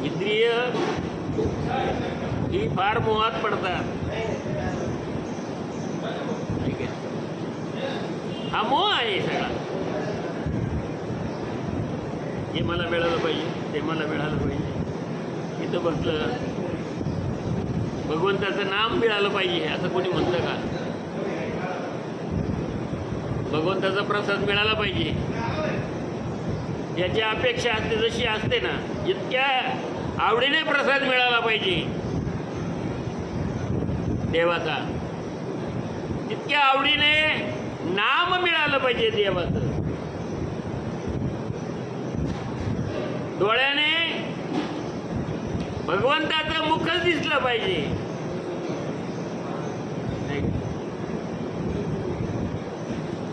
इंद्रिय ही फार मोहात पडतात. ठीक आहे, हा मोह आहे सगळा. हे मला मिळालं पाहिजे, ते मला मिळालं पाहिजे, इथं बसलं भगवंताचं नाम मिळालं पाहिजे असं कोणी म्हणतं का? भगवंताचा प्रसाद मिळाला पाहिजे याची अपेक्षा असते. जशी असते ना, इतक्या आवडीने प्रसाद मिळाला पाहिजे देवाचा, तितक्या आवडीने नाम मिळालं पाहिजे देवाचं. डोळ्याने भगवंताचं मुखच दिसलं पाहिजे.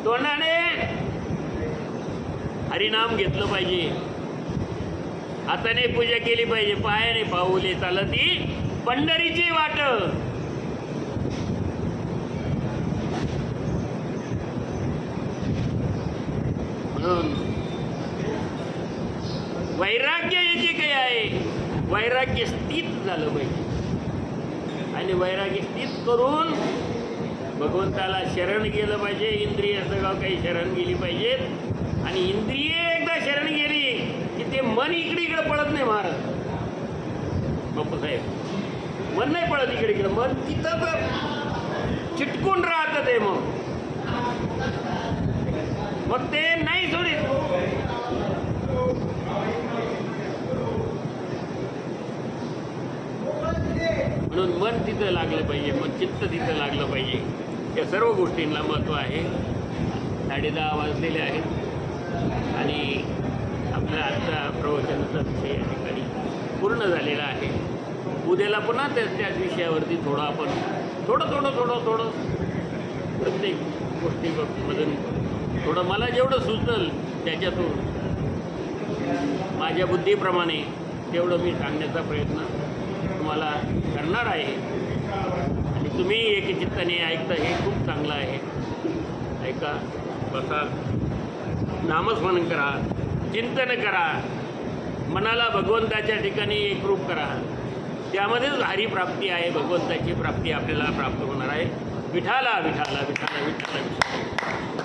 तोंडाने हरिनाम घेतलं पाहिजे. हाताने पूजा केली पाहिजे. पायाने पाऊले चालती पंढरीची वाट. म्हणून वैराग्य याचे काय आहे? वैराग्य स्थित झालं पाहिजे. आणि वैराग्य स्थित करून भगवंताला शरण गेलं पाहिजे. इंद्रिय सगळं काही शरण गेली पाहिजेत. आणि इंद्रिय एकदा शरण गेली की ते मन इकडे पळत नाही. महाराज बापूसाहेब, मन नाही पळत इकडे. मन तिथं चिटकून राहतं ते. मग ते नाही सोडित. म्हणून मन तिथं लागलं पाहिजे, मन चित्त तिथं लागलं पाहिजे. या सर्व गोष्टींना महत्त्व आहे. 10:30 वाजलेले आहेत आणि आपल्या आजचा प्रवचनाचा विषय या ठिकाणी पूर्ण झालेला आहे. उद्याला पुन्हा त्याच विषयावरती थोडं आपण थोडं प्रत्येक गोष्टीमधून थोडं मला जेवढं सुचल त्याच्यातून माझ्या बुद्धीप्रमाणे तेवढं मी सांगण्याचा प्रयत्न तुम्हाला करणार आहे. आणि तुम्ही एकचित्ताने ऐकता, हे खूप चांगलं आहे. ऐका, बसा, नामस्मरण करा, चिंतन करा, मनाला भगवंताच्या ठिकाणी एकरूप करा. त्यामध्येच हरिप्राप्ती आहे, भगवंताची प्राप्ती आपल्याला प्राप्त होणार आहे. विठाला विठाला विठाला विठाला विठाला.